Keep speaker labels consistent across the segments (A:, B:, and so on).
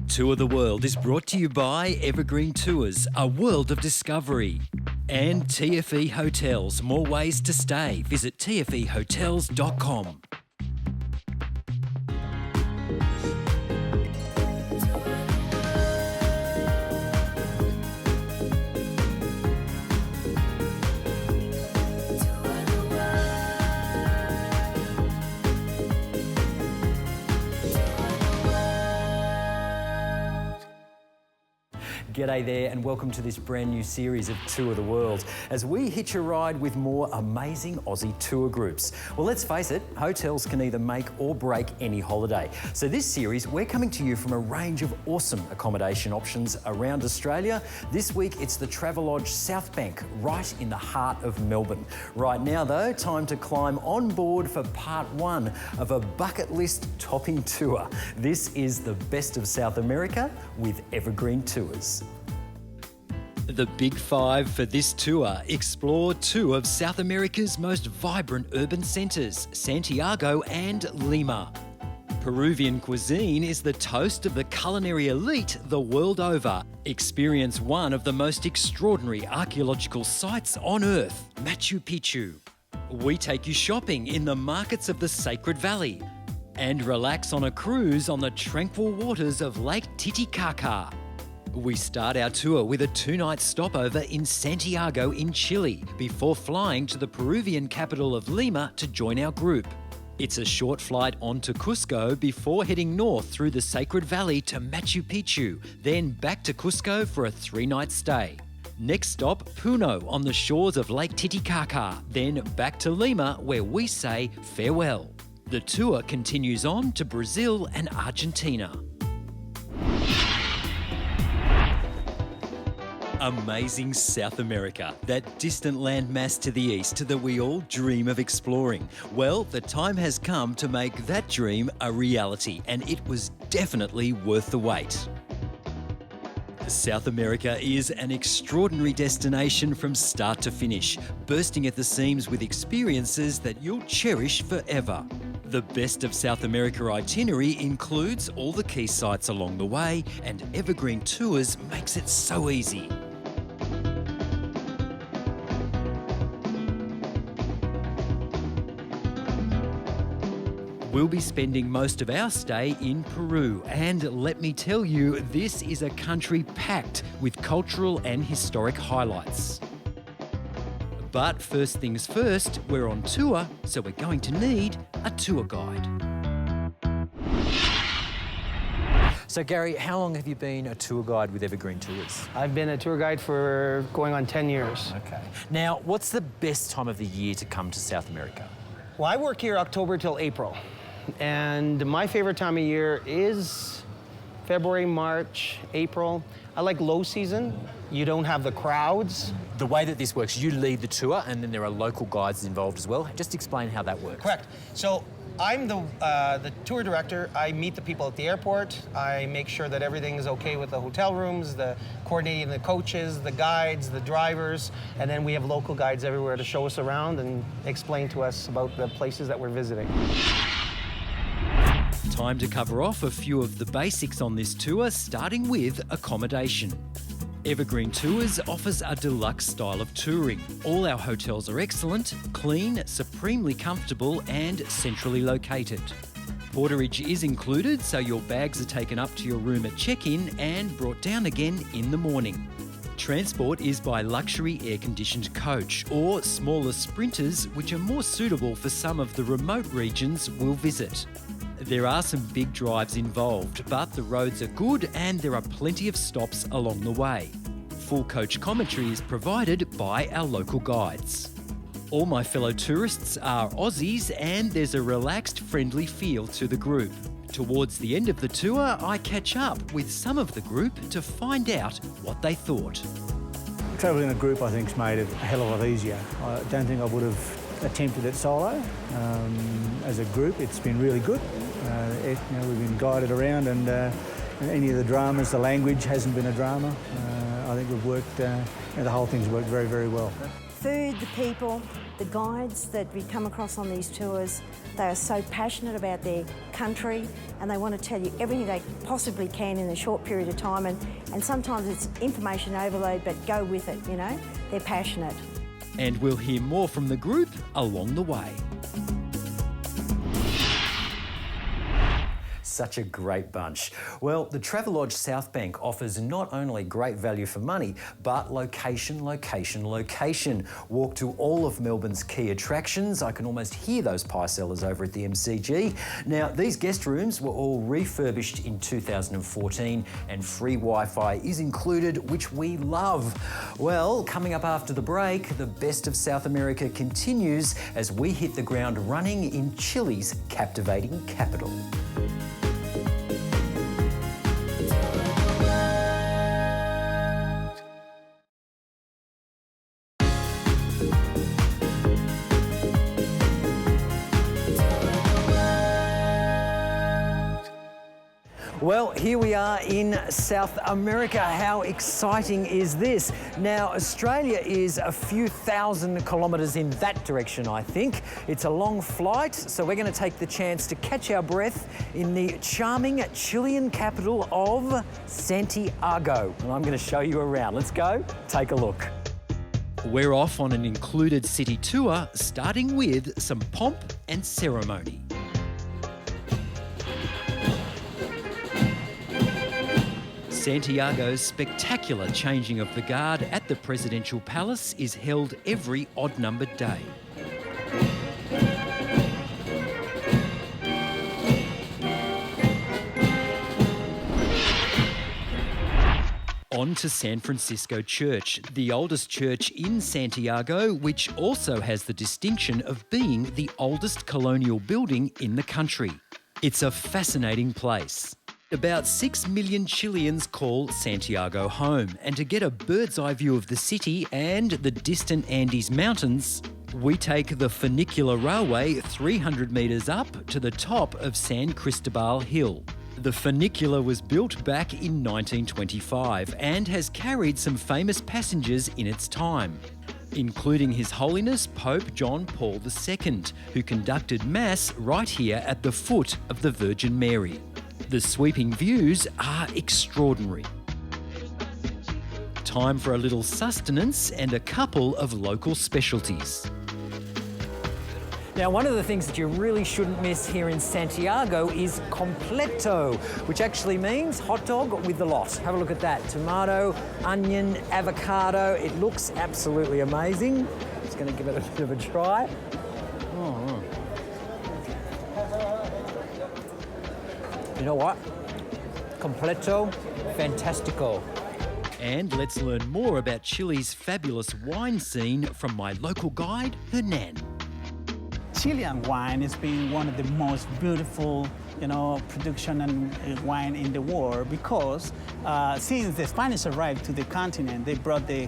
A: Tour the World is brought to you by Evergreen Tours, a world of discovery. And TFE Hotels, more ways to stay. Visit tfehotels.com. G'day there and welcome to this brand new series of Tour the World as we hitch a ride with more amazing Aussie tour groups. Well, let's face it, hotels can either make or break any holiday. So this series, we're coming to you from a range of awesome accommodation options around Australia. This week, it's the Travelodge South Bank, right in the heart of Melbourne. Right now though, time to climb on board for part one of a bucket list topping tour. This is the best of South America with Evergreen Tours. The Big Five for this tour explore two of South America's most vibrant urban centres, Santiago and Lima. Peruvian cuisine is the toast of the culinary elite the world over. Experience one of the most extraordinary archaeological sites on Earth, Machu Picchu. We take you shopping in the markets of the Sacred Valley and relax on a cruise on the tranquil waters of Lake Titicaca. We start our tour with a two-night stopover in Santiago in Chile before flying to the Peruvian capital of Lima to join our group. It's a short flight on to Cusco before heading north through the Sacred Valley to Machu Picchu, then back to Cusco for a three-night stay. Next stop, Puno on the shores of Lake Titicaca, then back to Lima where we say farewell. The tour continues on to Brazil and Argentina. Amazing South America, that distant landmass to the east that we all dream of exploring. Well, the time has come to make that dream a reality, and it was definitely worth the wait. South America is an extraordinary destination from start to finish, bursting at the seams with experiences that you'll cherish forever. The Best of South America itinerary includes all the key sites along the way, and Evergreen Tours makes it so easy. We'll be spending most of our stay in Peru, and let me tell you, this is a country packed with cultural and historic highlights. But first things first, we're on tour, so we're going to need a tour guide. So Gary, how long have you been a tour guide with Evergreen Tours?
B: I've been a tour guide for going on 10 years.
A: Okay. Now, what's the best time of the year to come to South America?
B: Well, I work here October till April. And my favorite time of year is February, March, April. I like low season. You don't have the crowds.
A: The way that this works, you lead the tour and then there are local guides involved as well. Just explain how that works.
B: Correct. So I'm the tour director. I meet the people at the airport. I make sure that everything is okay with the hotel rooms, the coordinating the coaches, the guides, the drivers, and then we have local guides everywhere to show us around and explain to us about the places that we're visiting.
A: Time to cover off a few of the basics on this tour, starting with accommodation. Evergreen Tours offers a deluxe style of touring. All our hotels are excellent, clean, supremely comfortable and centrally located. Porterage is included, so your bags are taken up to your room at check-in and brought down again in the morning. Transport is by luxury air-conditioned coach or smaller sprinters, which are more suitable for some of the remote regions we'll visit. There are some big drives involved, but the roads are good and there are plenty of stops along the way. Full coach commentary is provided by our local guides. All my fellow tourists are Aussies and there's a relaxed, friendly feel to the group. Towards the end of the tour, I catch up with some of the group to find out what they thought.
C: Travelling in a group, I think, has made it a hell of a lot easier. I don't think I would have attempted it solo. As a group, it's been really good. We've been guided around and any of the dramas, the language hasn't been a drama. I think we've worked, the whole thing's worked very, very well.
D: food, the people, the guides that we come across on these tours, they are so passionate about their country and they want to tell you everything they possibly can in a short period of time, and sometimes it's information overload, but go with it, you know. They're passionate.
A: And we'll hear more from the group along the way. Such a great bunch. Well, the Travelodge South Bank offers not only great value for money, but location, location, location. Walk to all of Melbourne's key attractions. I can almost hear those pie sellers over at the MCG. Now, these guest rooms were all refurbished in 2014 and free Wi-Fi is included, which we love. Well, coming up after the break, the best of South America continues as we hit the ground running in Chile's captivating capital. Well, here we are in South America. How exciting is this? Now, Australia is a few thousand kilometres in that direction, I think. It's a long flight, so we're going to take the chance to catch our breath in the charming Chilean capital of Santiago. And I'm going to show you around. Let's go, take a look. We're off on an included city tour, starting with some pomp and ceremony. Santiago's spectacular changing of the guard at the Presidential Palace is held every odd-numbered day. On to San Francisco Church, the oldest church in Santiago, which also has the distinction of being the oldest colonial building in the country. It's a fascinating place. About 6 million Chileans call Santiago home, and to get a bird's eye view of the city and the distant Andes Mountains, we take the funicular railway 300 metres up to the top of San Cristobal Hill. The funicular was built back in 1925 and has carried some famous passengers in its time, including His Holiness Pope John Paul II, who conducted Mass right here at the foot of the Virgin Mary. The sweeping views are extraordinary. Time for a little sustenance and a couple of local specialties. Now, one of the things that you really shouldn't miss here in Santiago is completo, which actually means hot dog with the lot. Have a look at that. Tomato, onion, avocado. It looks absolutely amazing. Just going to give it a bit of a try. You know what? Completo, fantastico. And let's learn more about Chile's fabulous wine scene from my local guide, Hernan.
E: Chilean wine has been one of the most beautiful, production and wine in the world because since the Spanish arrived to the continent, they brought the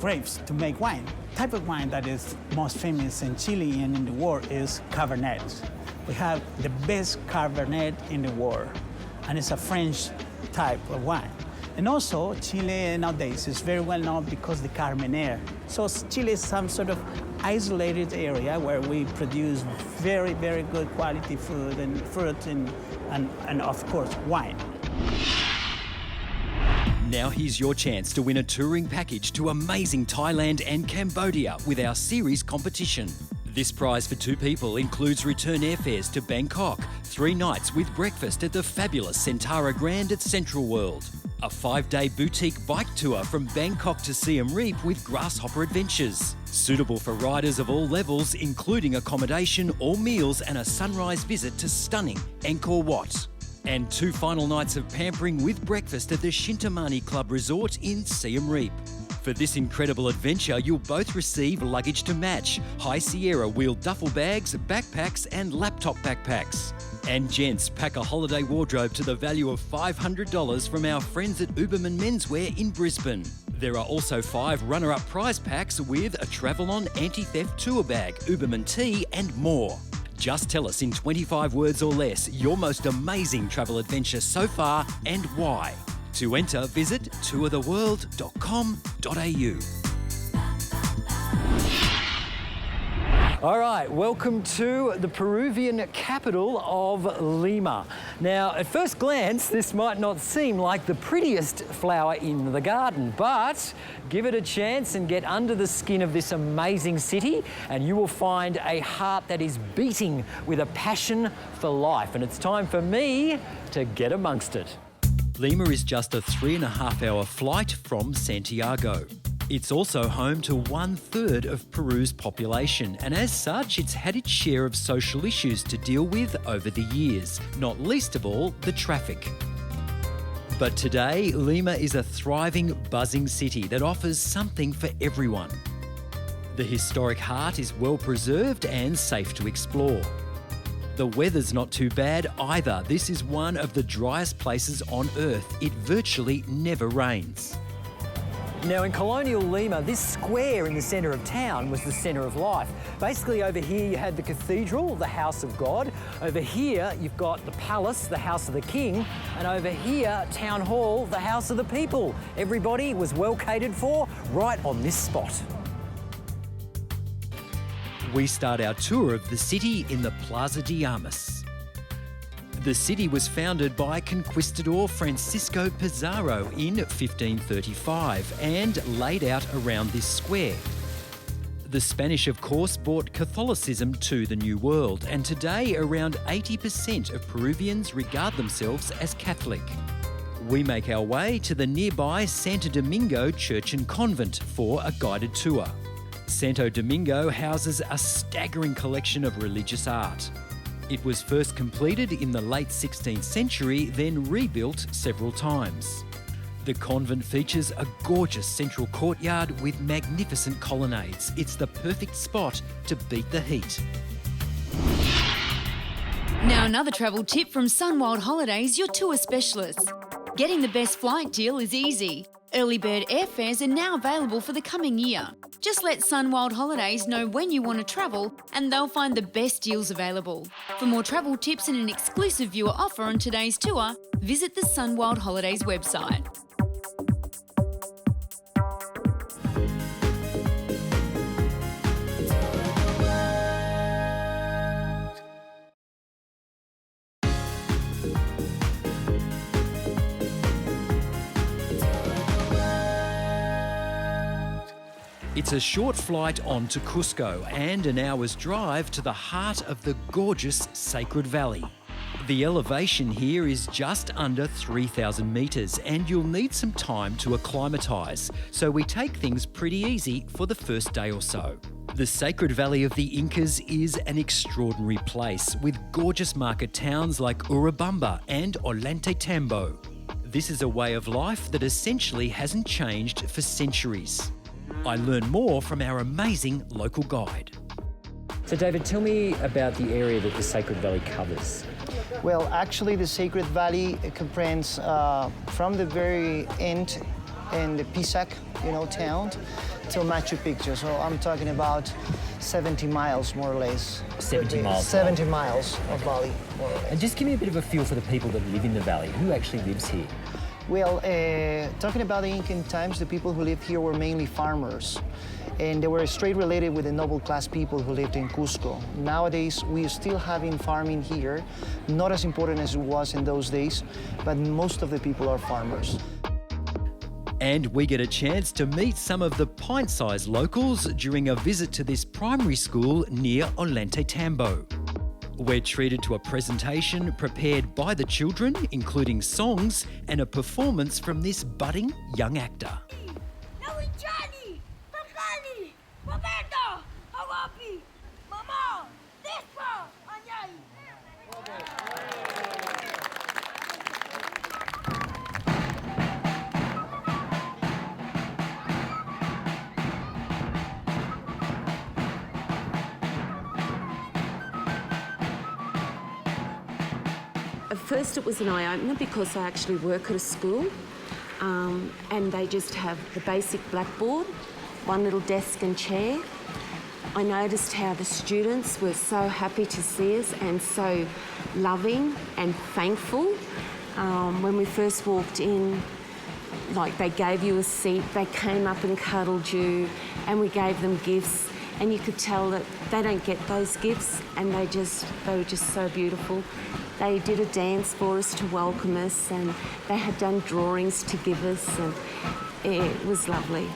E: grapes to make wine. The type of wine that is most famous in Chile and in the world is Cabernet. We have the best Cabernet in the world, and it's a French type of wine. And also, Chile nowadays is very well known because the Carmenere. So Chile is some sort of isolated area where we produce very, very good quality food and fruit and of course, wine.
A: Now here's your chance to win a touring package to amazing Thailand and Cambodia with our series competition. This prize for 2 people includes return airfares to Bangkok, 3 nights with breakfast at the fabulous Centara Grand at Central World, a 5-day boutique bike tour from Bangkok to Siem Reap with Grasshopper Adventures, suitable for riders of all levels, including accommodation, all meals and a sunrise visit to stunning Angkor Wat, and 2 final nights of pampering with breakfast at the Shintamani Club Resort in Siem Reap. For this incredible adventure, you'll both receive luggage to match, High Sierra wheeled duffel bags, backpacks and laptop backpacks. And gents, pack a holiday wardrobe to the value of $500 from our friends at Uberman Menswear in Brisbane. There are also 5 runner-up prize packs with a Travel-On anti-theft tour bag, Uberman tea and more. Just tell us in 25 words or less your most amazing travel adventure so far and why. To enter, visit tourtheworld.com.au. All right, welcome to the Peruvian capital of Lima. Now, at first glance, this might not seem like the prettiest flower in the garden, but give it a chance and get under the skin of this amazing city, and you will find a heart that is beating with a passion for life. And it's time for me to get amongst it. Lima is just a 3.5-hour flight from Santiago. It's also home to 1/3 of Peru's population, and as such, it's had its share of social issues to deal with over the years, not least of all, the traffic. But today, Lima is a thriving, buzzing city that offers something for everyone. The historic heart is well preserved and safe to explore. The weather's not too bad either. This is one of the driest places on Earth. It virtually never rains. Now, in colonial Lima, this square in the centre of town was the centre of life. Basically, over here you had the cathedral, the house of God. Over here you've got the palace, the house of the king. And over here, town hall, the house of the people. Everybody was well catered for right on this spot. We start our tour of the city in the Plaza de Armas. The city was founded by Conquistador Francisco Pizarro in 1535 and laid out around this square. The Spanish, of course, brought Catholicism to the New World, and today around 80% of Peruvians regard themselves as Catholic. We make our way to the nearby Santo Domingo Church and Convent for a guided tour. Santo Domingo houses a staggering collection of religious art. It was first completed in the late 16th century, then rebuilt several times. The convent features a gorgeous central courtyard with magnificent colonnades. It's the perfect spot to beat the heat.
F: Now another travel tip from Sunwild Holidays, your tour specialists. Getting the best flight deal is easy. Early bird airfares are now available for the coming year. Just let Sunwild Holidays know when you want to travel and they'll find the best deals available. For more travel tips and an exclusive viewer offer on today's tour, visit the Sunwild Holidays website.
A: It's a short flight on to Cusco and an hour's drive to the heart of the gorgeous Sacred Valley. The elevation here is just under 3,000 metres and you'll need some time to acclimatise, so we take things pretty easy for the first day or so. The Sacred Valley of the Incas is an extraordinary place with gorgeous market towns like Urubamba and Ollantaytambo. This is a way of life that essentially hasn't changed for centuries. I learn more from our amazing local guide. So David, tell me about the area that the Sacred Valley covers.
B: Well, actually, the Sacred Valley comprehends from the very end in the Pisac, town, till Machu Picchu. So I'm talking about 70 miles, more or less.
A: 70 miles.
B: 70 miles of valley, more or less.
A: And just give me a bit of a feel for the people that live in the valley. Who actually lives here?
B: Well, talking about the Incan times, the people who lived here were mainly farmers. And they were straight related with the noble class people who lived in Cusco. Nowadays, we are still having farming here, not as important as it was in those days, but most of the people are farmers.
A: And we get a chance to meet some of the pint-sized locals during a visit to this primary school near Ollantaytambo. We're treated to a presentation prepared by the children, including songs and a performance from this budding young actor.
G: At first it was an eye-opener because I actually work at a school and they just have the basic blackboard, one little desk and chair. I noticed how the students were so happy to see us and so loving and thankful. When we first walked in, like they gave you a seat, they came up and cuddled you and we gave them gifts. and you could tell that they don't get those gifts, and they were just so beautiful. They did a dance for us to welcome us, and they had done drawings to give us, and it was lovely.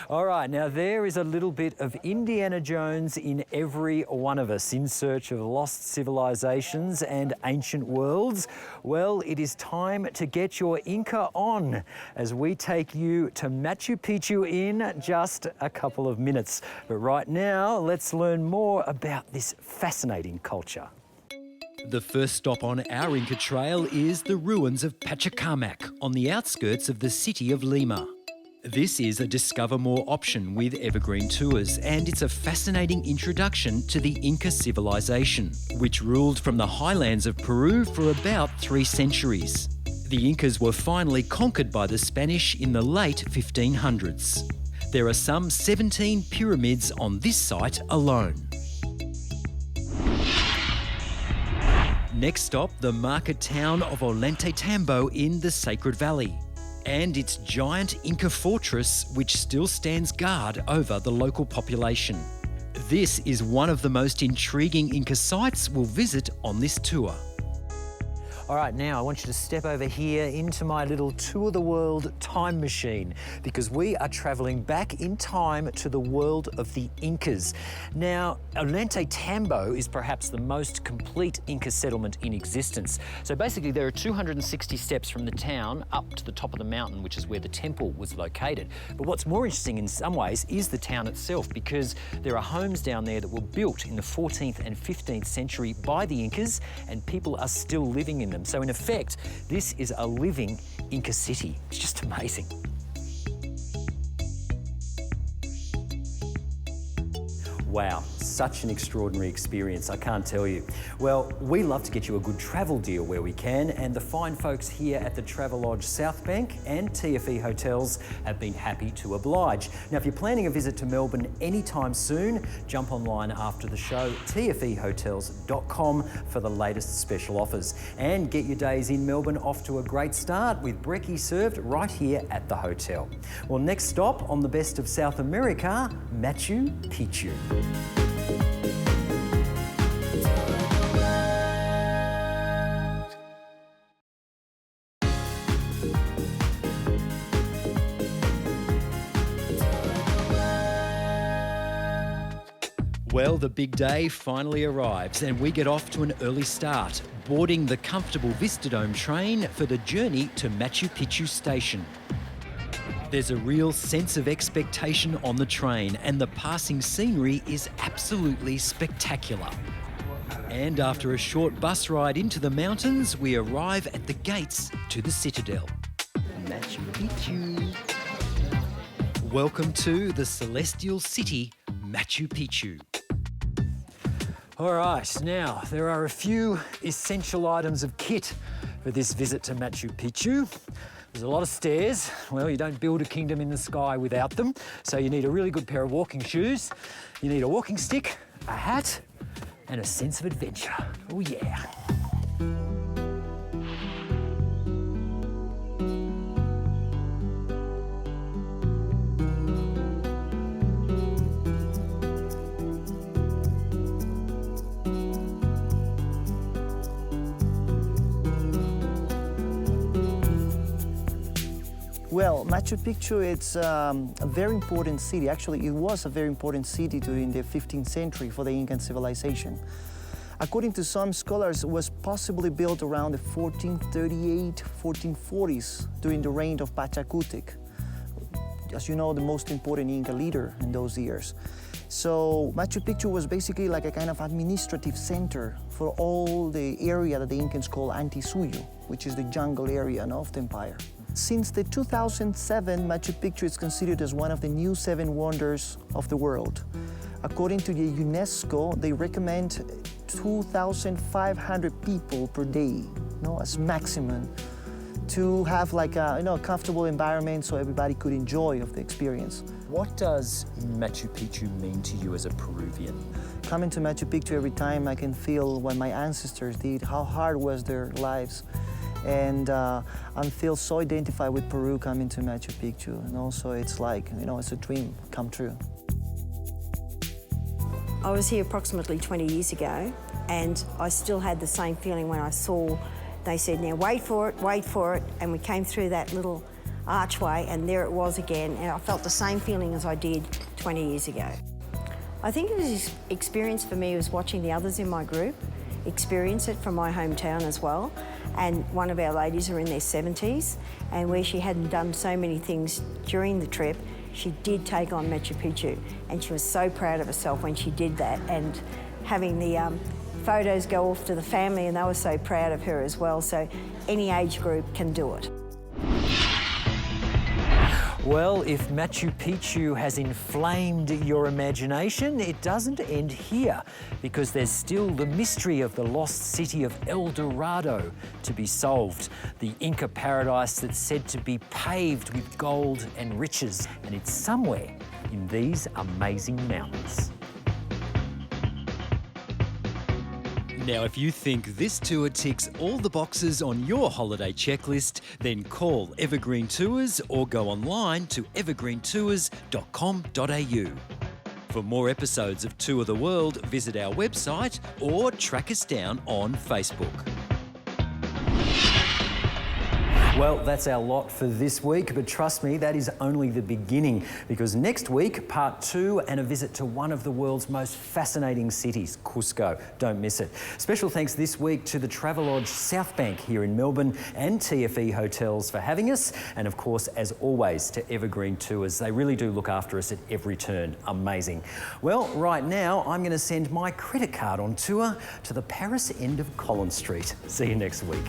A: All right, now there is a little bit of Indiana Jones in every one of us in search of lost civilizations and ancient worlds. Well, it is time to get your Inca on as we take you to Machu Picchu in just a couple of minutes. But right now, let's learn more about this fascinating culture.
H: The first stop on our Inca trail is the ruins of Pachacamac on the outskirts of the city of Lima. This is a Discover More option with Evergreen Tours, and it's a fascinating introduction to the Inca civilization, which ruled from the highlands of Peru for about 3 centuries. The Incas were finally conquered by the Spanish in the late 1500s. There are some 17 pyramids on this site alone. Next stop, the market town of Ollantaytambo in the Sacred Valley, and its giant Inca fortress, which still stands guard over the local population. This is one of the most intriguing Inca sites we'll visit on this tour.
A: All right, now I want you to step over here into my little tour the world time machine, because we are traveling back in time to the world of the Incas. Now, Ollantaytambo is perhaps the most complete Inca settlement in existence. So basically there are 260 steps from the town up to the top of the mountain, which is where the temple was located. But what's more interesting in some ways is the town itself, because there are homes down there that were built in the 14th and 15th century by the Incas, and people are still living in them. So in effect, this is a living Inca city. It's just amazing. Wow, such an extraordinary experience, I can't tell you. Well, we love to get you a good travel deal where we can, and the fine folks here at the Travelodge South Bank and TFE Hotels have been happy to oblige. Now, if you're planning a visit to Melbourne anytime soon, jump online after the show, tfehotels.com, for the latest special offers. And get your days in Melbourne off to a great start with brekkie served right here at the hotel. Well, next stop on the best of South America, Machu Picchu.
H: Well, the big day finally arrives and we get off to an early start, boarding the comfortable Vistadome train for the journey to Machu Picchu station. There's a real sense of expectation on the train, and the passing scenery is absolutely spectacular. And after a short bus ride into the mountains, we arrive at the gates to the citadel. Machu Picchu. Welcome to the celestial city, Machu Picchu.
A: All right, now there are a few essential items of kit for this visit to Machu Picchu. There's a lot of stairs. Well, you don't build a kingdom in the sky without them. So you need a really good pair of walking shoes. You need a walking stick, a hat, and a sense of adventure. Oh yeah.
I: Well, Machu Picchu, it's a very important city. Actually, it was a very important city during the 15th century for the Incan civilization. According to some scholars, it was possibly built around the 1438, 1440s during the reign of Pachacutec. As you know, the most important Inca leader in those years. So Machu Picchu was basically like a kind of administrative center for all the area that the Incans call Antisuyo, which is the jungle area of the empire. Since the 2007, Machu Picchu is considered as one of the new 7 wonders of the world. According to the UNESCO, they recommend 2,500 people per day, as maximum, to have like a comfortable environment so everybody could enjoy of the experience.
A: What does Machu Picchu mean to you as a Peruvian?
I: Coming to Machu Picchu every time, I can feel what my ancestors did, how hard was their lives. And I feel so identified with Peru coming to Machu Picchu. And also it's like, you know, it's a dream come true.
D: I was here approximately 20 years ago, and I still had the same feeling when I saw, they said, now wait for it, and we came through that little archway, and there it was again, and I felt the same feeling as I did 20 years ago. I think it was experience for me was watching the others in my group experience it from my hometown as well. And one of our ladies are in their 70s, and where she hadn't done so many things during the trip, she did take on Machu Picchu, and she was so proud of herself when she did that, and having the photos go off to the family, and they were so proud of her as well. So any age group can do it.
A: Well, if Machu Picchu has inflamed your imagination, it doesn't end here, because there's still the mystery of the lost city of El Dorado to be solved. The Inca paradise that's said to be paved with gold and riches, and it's somewhere in these amazing mountains. Now, if you think this tour ticks all the boxes on your holiday checklist, then call Evergreen Tours or go online to evergreentours.com.au. For more episodes of Tour the World, visit our website or track us down on Facebook. Well, that's our lot for this week, but trust me, that is only the beginning, because next week, part 2 and a visit to one of the world's most fascinating cities, Cusco. Don't miss it. Special thanks this week to the Travelodge South Bank here in Melbourne and TFE Hotels for having us, and of course, as always, to Evergreen Tours. They really do look after us at every turn. Amazing. Well, right now, I'm going to send my credit card on tour to the Paris end of Collins Street. See you next week.